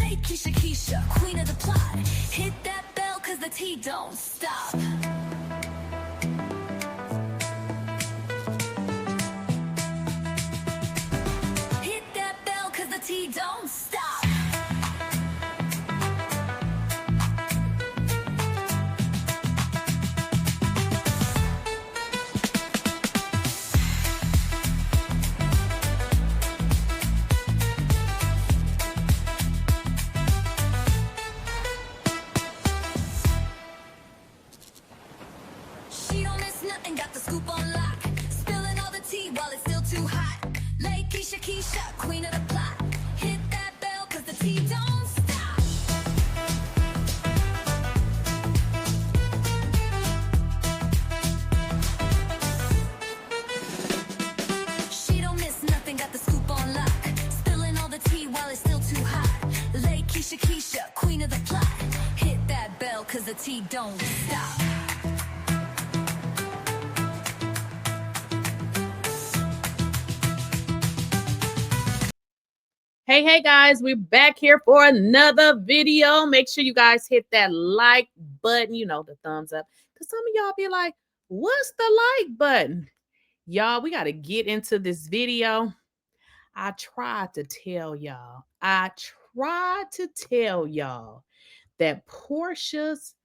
Lakeysha Keysha, queen of the plot. Hit that bell cause the tea don't stop. Hit that bell cause the tea don't stop. She don't miss nothing, got the scoop on lock. Spilling all the tea while it's still too hot. Lakeysha Keysha, queen of the plot. Hit that bell cause the tea don't stop. She don't miss nothing, got the scoop on lock. Spilling all the tea while it's still too hot. Lakeysha Keysha, queen of the plot. Hit that bell cause the tea don't stop. Hey guys, we're back here for another video. Make sure you guys hit that like button, you know, the thumbs up, because some of y'all be like, what's the like button? Y'all, we got to get into this video. I tried to tell y'all that Porsha's,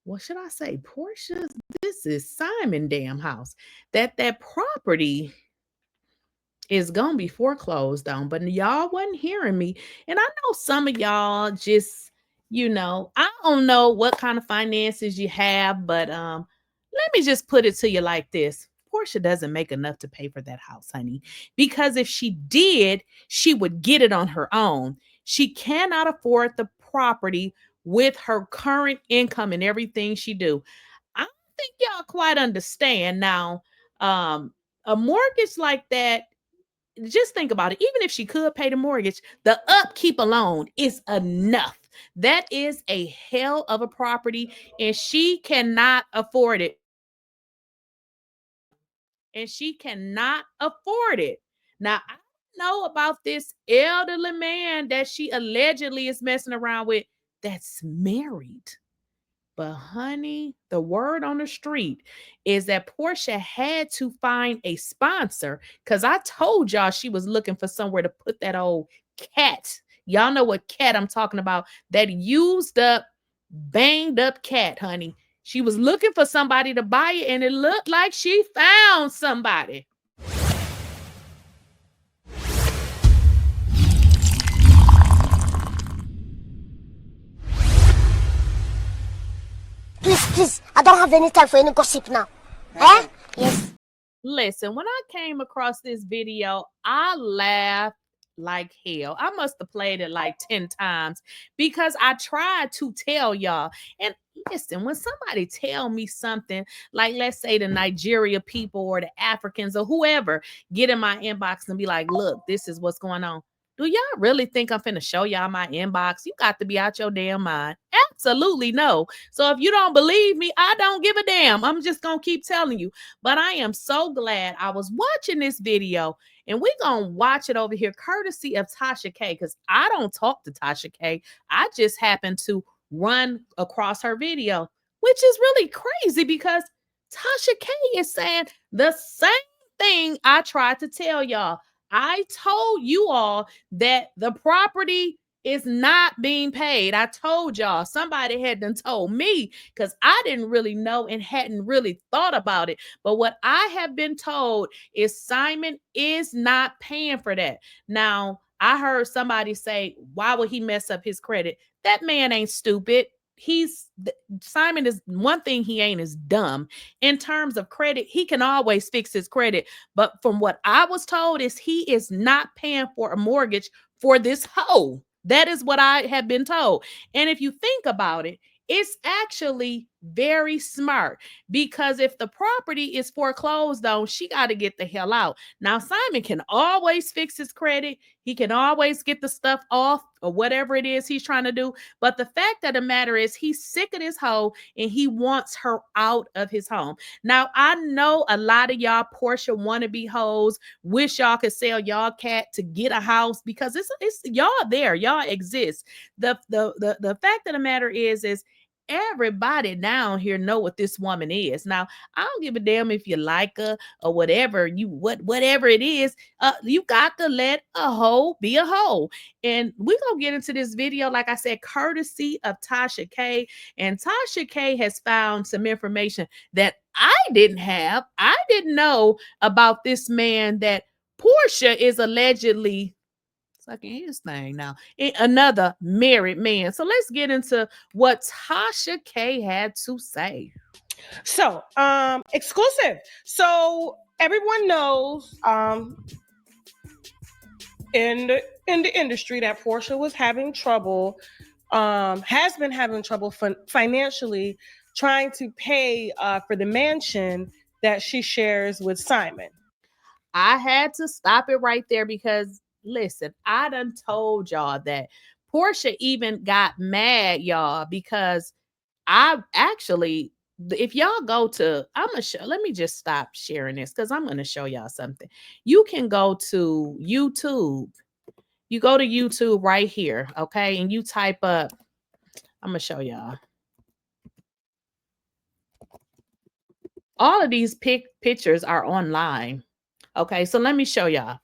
what should I say? Porsha's, this is Simon damn house, that property is gonna be foreclosed on, but y'all wasn't hearing me. And I know some of y'all just, you know, I don't know what kind of finances you have, but let me just put it to you like this. Porsha doesn't make enough to pay for that house, honey, because if she did, she would get it on her own. She cannot afford the property with her current income and everything she do. I don't think y'all quite understand now. A mortgage like that, just think about it. Even if she could pay the mortgage, the upkeep alone is enough. That is a hell of a property, and she cannot afford it. Now, I know about this elderly man that she allegedly is messing around with that's married. But honey, the word on the street is that Porsha had to find a sponsor, because I told y'all she was looking for somewhere to put that old cat. Y'all know what cat I'm talking about. That used up, banged up cat, honey. She was looking for somebody to buy it, and it looked like she found somebody. Please, I don't have any time for any gossip now. Eh? Yes. Listen, when I came across this video, I laughed like hell. I must have played it like 10 times because I tried to tell y'all. And listen, when somebody tell me something, like let's say the Nigeria people or the Africans or whoever get in my inbox and be like, look, this is what's going on. Do y'all really think I'm finna show y'all my inbox? You got to be out your damn mind. Absolutely no. So if you don't believe me, I don't give a damn. I'm just gonna keep telling you. But I am so glad I was watching this video, and we're gonna watch it over here courtesy of Tasha K, because I don't talk to Tasha K. I just happen to run across her video, which is really crazy because Tasha K is saying the same thing I tried to tell y'all. I told you all that the property is not being paid. I told y'all, somebody had done told me, because I didn't really know and hadn't really thought about it. But what I have been told is Simon is not paying for that. Now, I heard somebody say, why would he mess up his credit? That man ain't stupid. Simon is one thing he ain't is dumb. In terms of credit, he can always fix his credit. But from what I was told is he is not paying for a mortgage for this hoe. That is what I have been told. And if you think about it, it's actually very smart, because if the property is foreclosed on, she got to get the hell out. Now, Simon can always fix his credit. He can always get the stuff off or whatever it is he's trying to do. But the fact of the matter is he's sick of this hoe and he wants her out of his home. Now, I know a lot of y'all Porsha wannabe hoes wish y'all could sell y'all cat to get a house, because it's y'all there. Y'all exist. The fact of the matter is everybody down here know what this woman is. Now, I don't give a damn if you like her or whatever whatever it is. You got to let a hoe be a hoe. And we're gonna get into this video, like I said, courtesy of Tasha K. And Tasha K has found some information that I didn't have. I didn't know about this man that Porsha is allegedly sucking his thing now. Another married man. So let's get into what Tasha K had to say. So, exclusive. So everyone knows in the industry that Porsha was having trouble, has been having trouble financially trying to pay for the mansion that she shares with Simon. I had to stop it right there because listen, I done told y'all that Porsha even got mad, y'all, because I actually, if y'all go to, I'm gonna show, let me just stop sharing this because I'm gonna show y'all something. You can go to YouTube. You go to YouTube right here, okay, and you type up, I'm gonna show y'all. All of these pictures are online. Okay, so let me show y'all.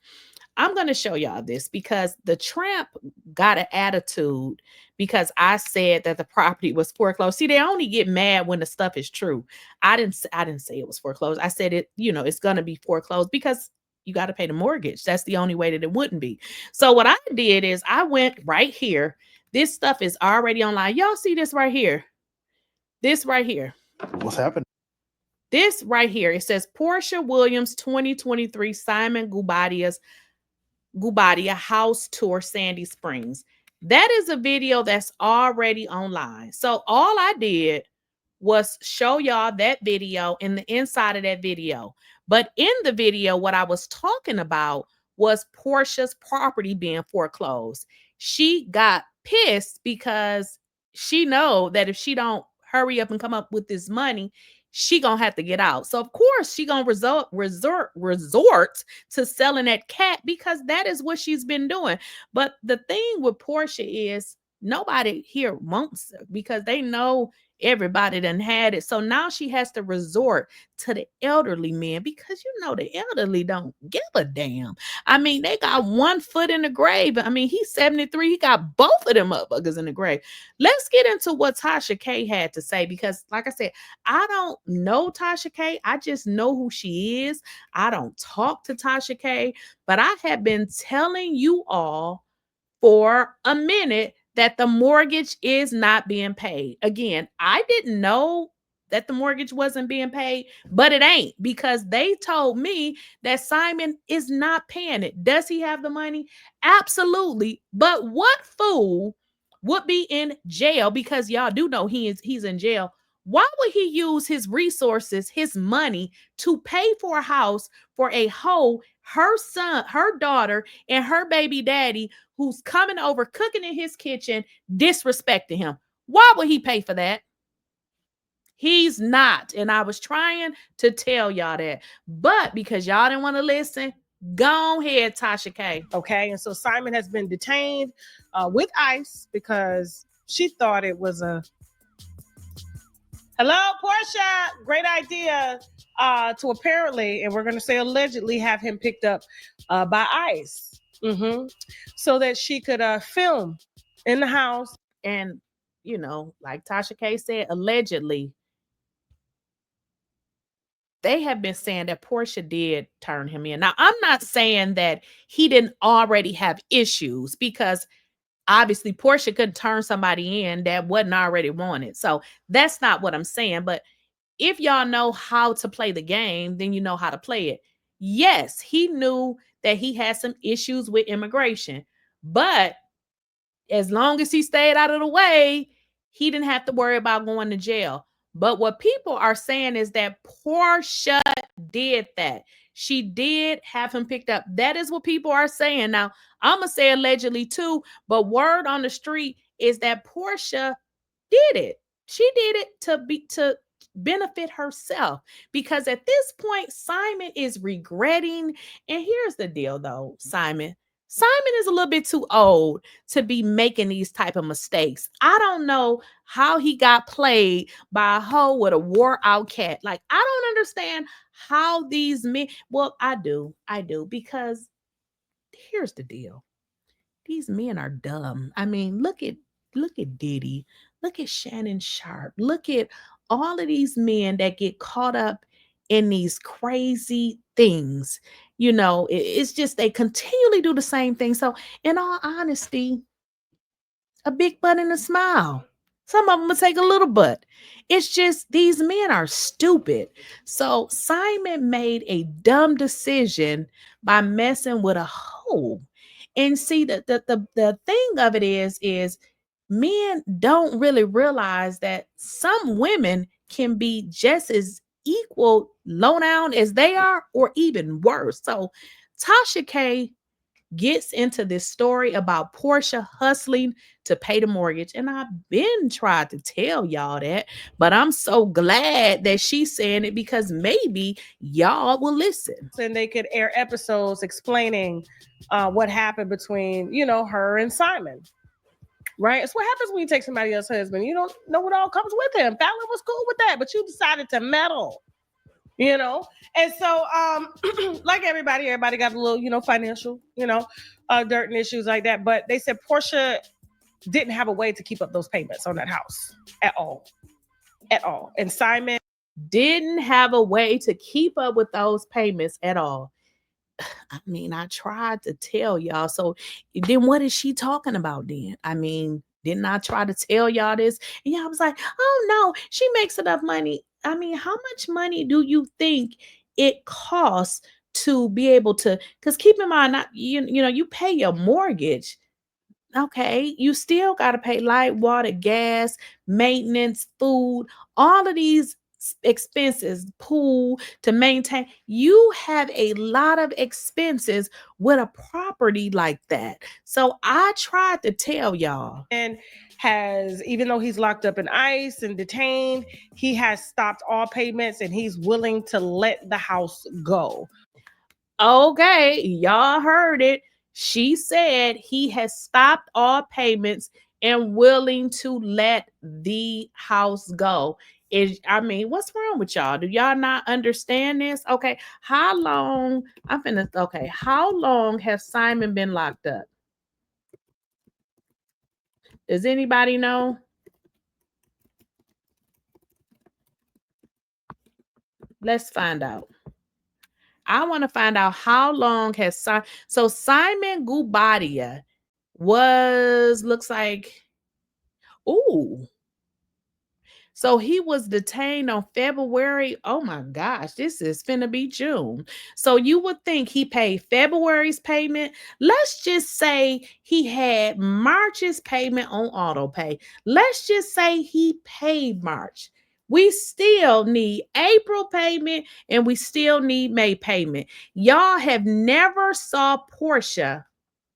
I'm going to show y'all this because the tramp got an attitude because I said that the property was foreclosed. See, they only get mad when the stuff is true. I didn't say it was foreclosed. I said it, it's going to be foreclosed because you got to pay the mortgage. That's the only way that it wouldn't be. So what I did is I went right here. This stuff is already online. Y'all see this right here? This right here. What's happening? This right here. It says Porsha Williams 2023 Simon Guobadia house tour Sandy Springs. That is a video that's already online. So all I did was show y'all that video and the inside of that video. But in the video, what I was talking about was Porsha's property being foreclosed. She got pissed because she know that if she don't hurry up and come up with this money, she gonna have to get out. So of course she gonna resort to selling that cat because that is what she's been doing. But the thing with Porsha is nobody here wants her because they know everybody done had it. So now she has to resort to the elderly men because the elderly don't give a damn. I mean, they got one foot in the grave. I mean, he's 73. He got both of them motherfuckers in the grave. Let's get into what Tasha K had to say because, like I said, I don't know Tasha K. I just know who she is. I don't talk to Tasha K, but I have been telling you all for a minute that the mortgage is not being paid. Again, I didn't know that the mortgage wasn't being paid, but it ain't because they told me that Simon is not paying it. Does he have the money? Absolutely. But what fool would be in jail because y'all do know he's in jail? Why would he use his resources, his money to pay for a house for a hoe, her son, her daughter, and her baby daddy who's coming over, cooking in his kitchen, disrespecting him? Why would he pay for that? He's not. And I was trying to tell y'all that. But because y'all didn't want to listen, go ahead, Tasha K. Okay, and so Simon has been detained with ICE because she thought it was a... Hello, Porsha. Great idea to apparently, and we're going to say allegedly, have him picked up by ICE. So that she could film in the house. And, like Tasha K said, allegedly, they have been saying that Porsha did turn him in. Now, I'm not saying that he didn't already have issues because obviously Porsha couldn't turn somebody in that wasn't already wanted. So that's not what I'm saying. But if y'all know how to play the game, then you know how to play it. Yes, he knew that he had some issues with immigration, but as long as he stayed out of the way, he didn't have to worry about going to jail. But what people are saying is that Porsha did that. She did have him picked up. That is what people are saying. Now, I'm going to say allegedly too, but word on the street is that Porsha did it. She did it to benefit herself, because at this point Simon is regretting. And here's the deal though, Simon is a little bit too old to be making these type of mistakes. I don't know how he got played by a hoe with a wore out cat. Like, I don't understand how these men, well, I do, because here's the deal. These men are dumb. I mean, look at Diddy, look at Shannon Sharp, look at all of these men that get caught up in these crazy things. You know, it's just they continually do the same thing. So, in all honesty, a big butt and a smile. Some of them will take a little butt. It's just these men are stupid. So Simon made a dumb decision by messing with a hoe. And see, the thing of it is men don't really realize that some women can be just as equal low down as they are, or even worse. So Tasha K gets into this story about Porsha hustling to pay the mortgage. And I've been trying to tell y'all that, but I'm so glad that she's saying it, because maybe y'all will listen. And they could air episodes explaining what happened between, you know, her and Simon. Right? It's what happens when you take somebody else's husband. You don't know what all comes with him. Fallon was cool with that, but you decided to meddle. You know, and so like everybody got a little, you know, financial, you know, dirt and issues like that. But they said Porsha didn't have a way to keep up those payments on that house at all. And Simon didn't have a way to keep up with those payments at all. I mean, I tried to tell y'all. So then what is she talking about then? I mean, didn't I try to tell y'all this? And y'all was like, oh no, she makes enough money. I mean, how much money do you think it costs to be able to, because keep in mind, you know, you pay your mortgage. Okay, you still got to pay light, water, gas, maintenance, food, all of these expenses, pool to maintain. You have a lot of expenses with a property like that. So I tried to tell y'all. And has, even though he's locked up in ICE and detained, he has stopped all payments and he's willing to let the house go. Okay, y'all heard it. She said he has stopped all payments and willing to let the house go. I mean, what's wrong with y'all? Do y'all not understand this? Okay, how long? How long has Simon been locked up? Does anybody know? Let's find out. I want to find out how long has Simon. So Simon Guobadia looks like, ooh. So he was detained on February. Oh my gosh, this is finna be June. So you would think he paid February's payment. Let's just say he had March's payment on auto pay. Let's just say he paid March. We still need April payment and we still need May payment. Y'all have never saw Porsha,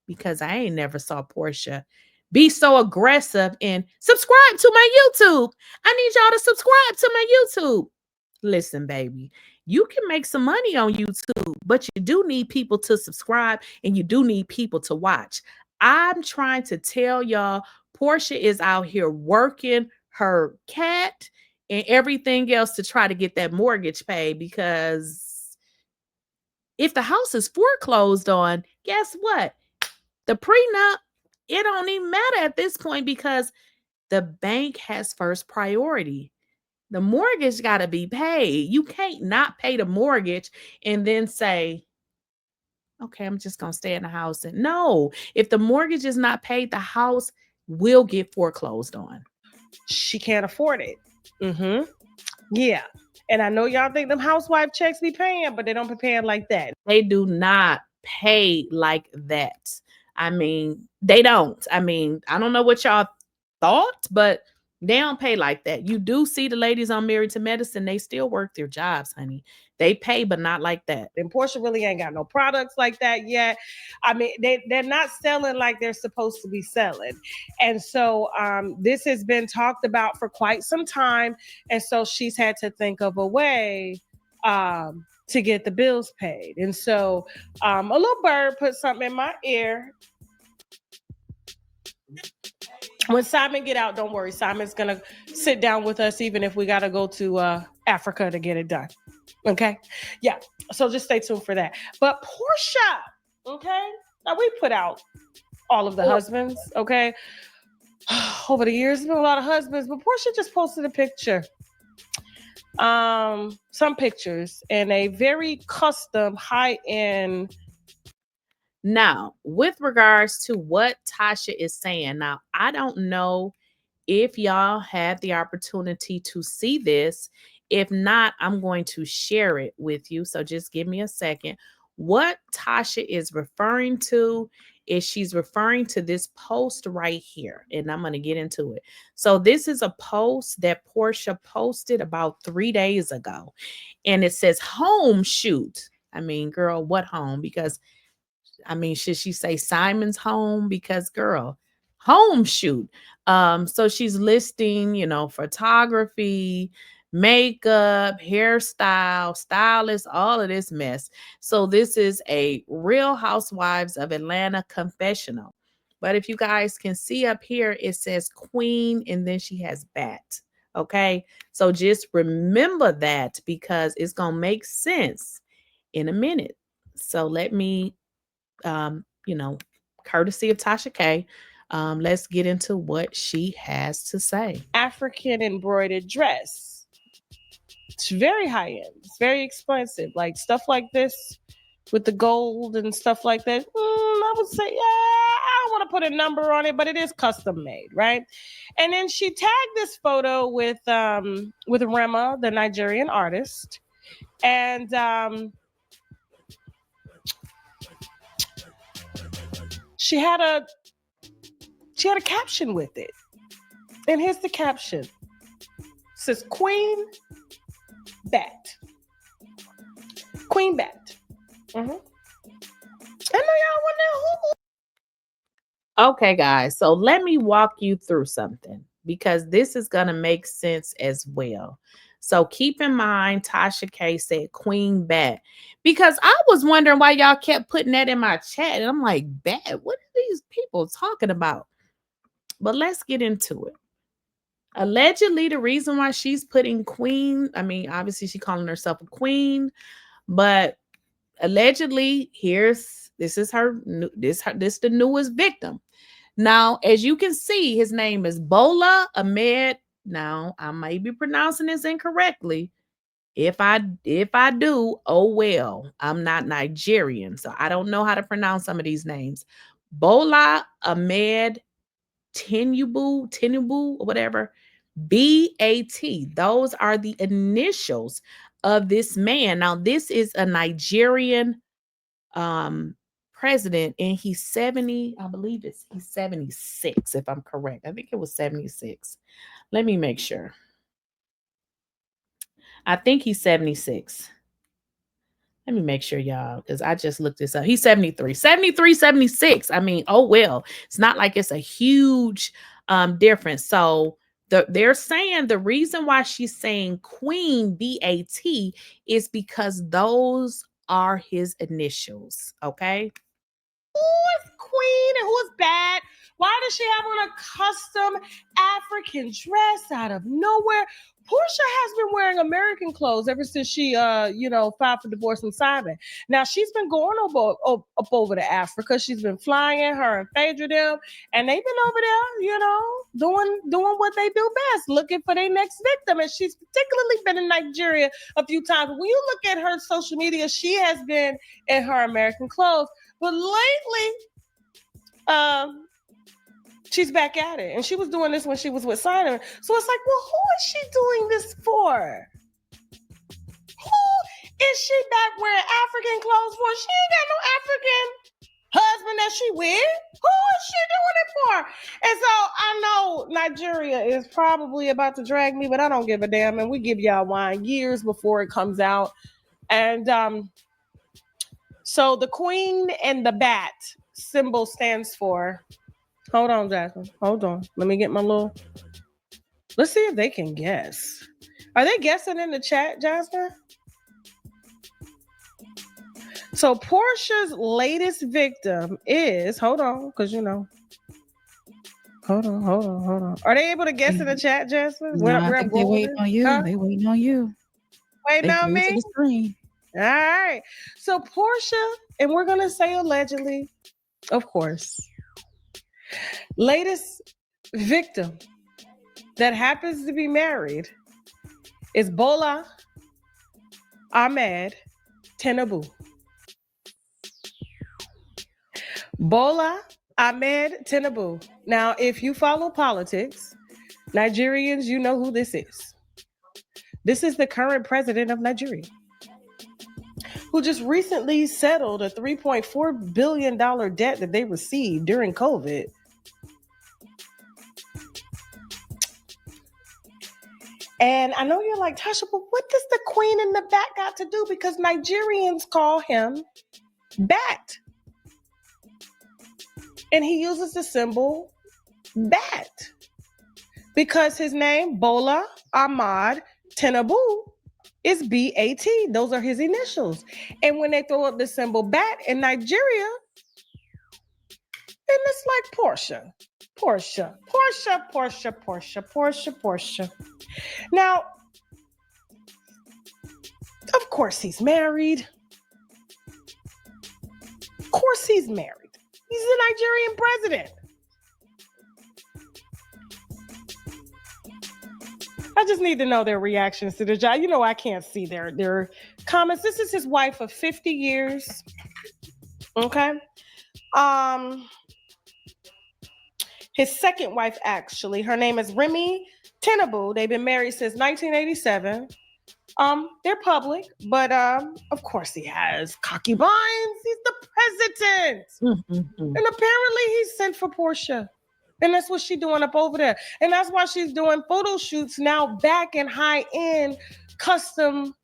because I ain't never saw Porsha be so aggressive and subscribe to my YouTube. I need y'all to subscribe to my YouTube. Listen, baby, you can make some money on YouTube, but you do need people to subscribe and you do need people to watch. I'm trying to tell y'all, Porsha is out here working her cat and everything else to try to get that mortgage paid, because if the house is foreclosed on, guess what? The prenup, it don't even matter at this point, because the bank has first priority. The mortgage got to be paid. You can't not pay the mortgage and then say, okay, I'm just going to stay in the house. And no, if the mortgage is not paid, the house will get foreclosed on. She can't afford it. Yeah. And I know y'all think them housewife checks be paying, but they don't be paying like that. They do not pay like that. I mean, they don't. I mean, I don't know what y'all thought, but They don't pay like that. You do see the ladies on Married to Medicine, they still work their jobs, honey. They pay, but not like that. And Porsha really ain't got no products like that yet. I mean, they're not selling like they're supposed to be selling. And so this has been talked about for quite some time. And so she's had to think of a way to get the bills paid. And so a little bird put something in my ear. When Simon get out, don't worry. Simon's going to sit down with us, even if we got to go to Africa to get it done. Okay? Yeah. So just stay tuned for that. But Porsha, okay? Now, we put out all of the husbands, okay? Over the years, there's been a lot of husbands, but Porsha just posted a picture. Some pictures in a very custom, high-end. Now, with regards to what Tasha is saying, now, I don't know if y'all had the opportunity to see this. If not, I'm going to share it with you. So just give me a second. What Tasha is referring to is she's referring to this post right here. And I'm going to get into it. So this is a post that Porsha posted about 3 days ago. And it says home shoot. I mean, girl, what home? Because I mean, should she say Simon's home? Because girl, home shoot. So she's listing, you know, photography, makeup, hairstyle, stylist, all of this mess. So this is a Real Housewives of Atlanta confessional. But if you guys can see up here, it says queen and then she has bat. Okay. So just remember that because it's going to make sense in a minute. So let me you know, courtesy of Tasha K. Let's get into what she has to say. African embroidered dress. It's very high end. It's very expensive. Like stuff like this with the gold and stuff like that. I would say, yeah, I don't want to put a number on it, but it is custom made, right? And then she tagged this photo with 𝐼𝐻𝐻, the Nigerian artist, and she had a caption with it. And here's the caption. It says Queen Bat. Queen Bat. I know y'all wonder who. Okay, guys. So let me walk you through something because this is going to make sense as well. So keep in mind, Tasha K said Queen Bat because I was wondering why y'all kept putting that in my chat. And I'm like, Bat, what are these people talking about? But let's get into it. Allegedly, the reason why she's putting queen, I mean, obviously she's calling herself a queen, but allegedly, this is the newest victim. Now, as you can see, his name is Bola Ahmed. Now, I may be pronouncing this incorrectly. If I do, oh well. I'm not Nigerian, so I don't know how to pronounce some of these names. Bola Ahmed Tinubu, or whatever. BAT. Those are the initials of this man. Now, this is a Nigerian president, and he's 70. I believe he's 76, if I'm correct. I think it was 76. Let me make sure. I think he's 76. Let me make sure, y'all, because I just looked this up. He's 73, 76. I mean, oh, well, it's not like it's a huge difference. So they're saying the reason why she's saying Queen BAT is because those are his initials. Okay. Who is Queen and who is Bat? Why does she have on a custom African dress out of nowhere? Porsha has been wearing American clothes ever since she, filed for divorce from Simon. Now, she's been going up over to Africa. She's been flying, her and Phaedra them, and they've been over there, doing what they do best, looking for their next victim. And she's particularly been in Nigeria a few times. When you look at her social media, she has been in her American clothes. But lately, she's back at it. And she was doing this when she was with Simon. So it's like, well, who is she doing this for? Who is she back wearing African clothes for? She ain't got no African husband that she with? Who is she doing it for? And so I know Nigeria is probably about to drag me, but I don't give a damn. And we give y'all wine years before it comes out. And so the queen and the bat symbol stands for, hold on, Jasmine. Hold on. Let me get my little, let's see if they can guess. Are they guessing in the chat, Jasmine? So Porsha's latest victim is, hold on, because you know. Hold on. Are they able to guess in the chat, Jasmine? No, I think they waiting on you. Huh? They waiting on you. Waiting They on bring it to me? the screen. All right. So Porsha, and we're going to say allegedly, of course, latest victim that happens to be married is Bola Ahmed Tinubu. Bola Ahmed Tinubu. Now, if you follow politics, Nigerians, you know who this is. This is the current president of Nigeria, who just recently settled a $3.4 billion debt that they received during COVID. And I know you're like, Tasha, but what does the queen in the bat got to do? Because Nigerians call him Bat. And he uses the symbol bat. Because his name, Bola Ahmed Tinubu, is BAT. Those are his initials. And when they throw up the symbol bat in Nigeria, and it's like Porsha. Now, of course he's married. Of course he's married. He's the Nigerian president. I just need to know their reactions to the job. You know, I can't see their comments. This is his wife of 50 years. Okay. His second wife, actually, her name is Remy Tinubu. They've been married since 1987. They're public, but of course he has concubines. He's the president. And apparently he's sent for Porsha. And that's what she's doing up over there. And that's why she's doing photo shoots now back in high-end custom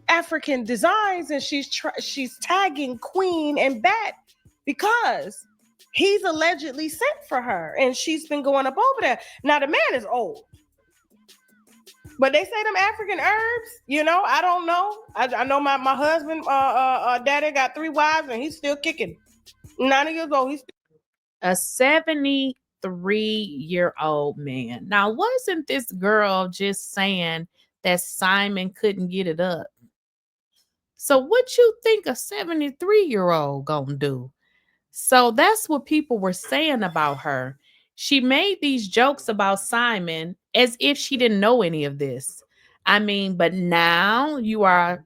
African designs. And she's tagging Queen and Bat because he's allegedly sent for her. And she's been going up over there. Now, the man is old. But they say them African herbs, you know, I don't know. I know my husband, daddy got 3 wives and he's still kicking. 90 years old. He's a 73-year-old man. Now, wasn't this girl just saying that Simon couldn't get it up? So what you think a 73-year-old gonna do? So that's what people were saying about her. She made these jokes about Simon as if she didn't know any of this. I mean, but now you are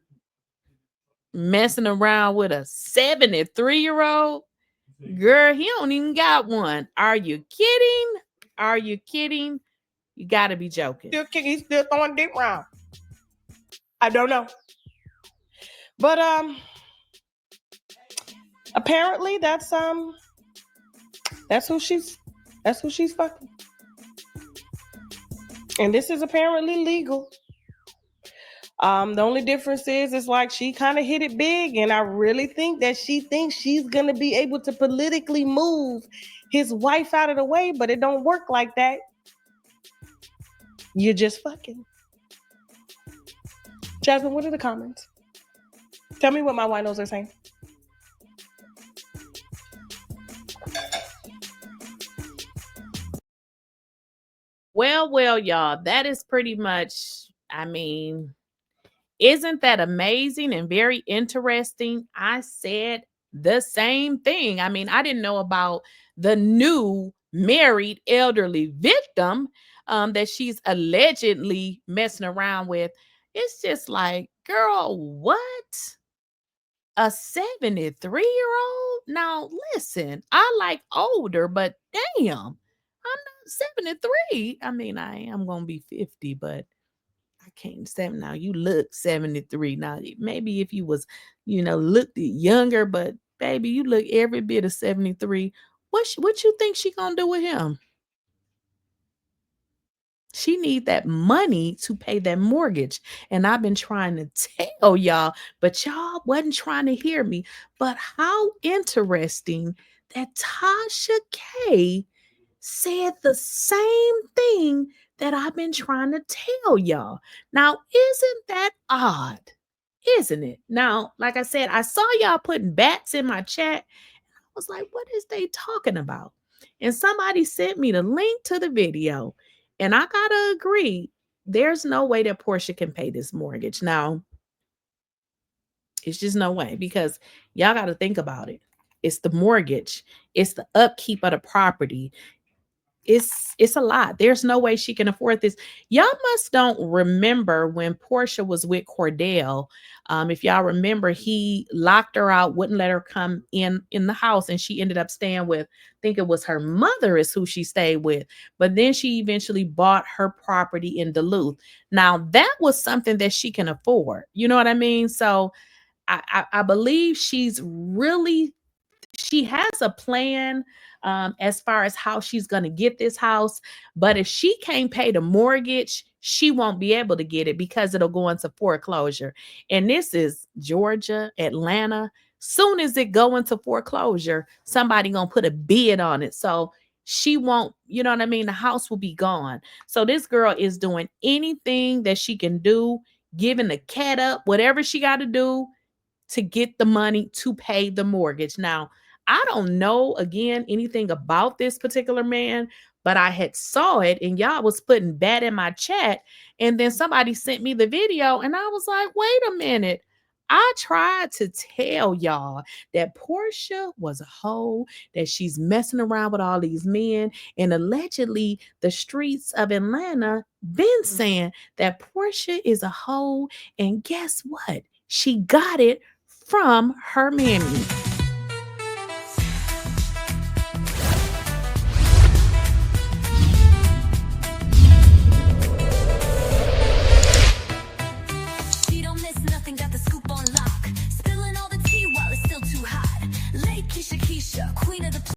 messing around with a 73-year-old? Girl, he don't even got one. Are you kidding? Are you kidding? You got to be joking. still kicking. He's still throwing dick around. I don't know. But apparently that's who she's fucking. And this is apparently legal. The only difference is it's like she kind of hit it big, and I really think that she thinks she's gonna be able to politically move his wife out of the way, but it don't work like that. You're just fucking. Jasmine, what are the comments? Tell me what my winos are saying. Well, y'all, that is pretty much, I mean, isn't that amazing and very interesting? I said the same thing. I mean, I didn't know about the new married elderly victim that she's allegedly messing around with. It's just like, girl, what? A 73-year-old? Now, listen, I like older, but damn, I'm not 73. I mean, I am going to be 50, but I can't say now. You look 73. Now, maybe if you was, looked younger, but Baby, you look every bit of 73. What you think she gonna do with him? She need that money to pay that mortgage. And I've been trying to tell y'all, but y'all wasn't trying to hear me. But how interesting that Tasha K said the same thing that I've been trying to tell y'all. Now, isn't that odd? Isn't it? Now, like I said, I saw y'all putting bats in my chat. I was like, what is they talking about? And somebody sent me the link to the video. And I gotta agree, there's no way that Porsha can pay this mortgage. Now, it's just no way, because y'all got to think about it. It's the mortgage, it's the upkeep of the property. It's a lot. There's no way she can afford this. Y'all must don't remember when Porsha was with Cordell. If y'all remember, he locked her out, wouldn't let her come in the house, and she ended up staying with, I think it was her mother is who she stayed with. But then she eventually bought her property in Duluth. Now that was something that she can afford. You know what I mean? So I believe she has a plan as far as how she's going to get this house. But if she can't pay the mortgage, she won't be able to get it because it'll go into foreclosure. And this is Georgia, Atlanta. Soon as it go into foreclosure, somebody going to put a bid on it. So she won't, you know what I mean? The house will be gone. So this girl is doing anything that she can do, giving the cat up, whatever she got to do to get the money to pay the mortgage. Now, I don't know, again, anything about this particular man, but I had saw it and y'all was putting bad in my chat. And then somebody sent me the video and I was like, wait a minute. I tried to tell y'all that Porsha was a hoe, that she's messing around with all these men. And allegedly the streets of Atlanta been saying that Porsha is a hoe. And guess what? She got it from her mammy. She don't miss nothing, got the scoop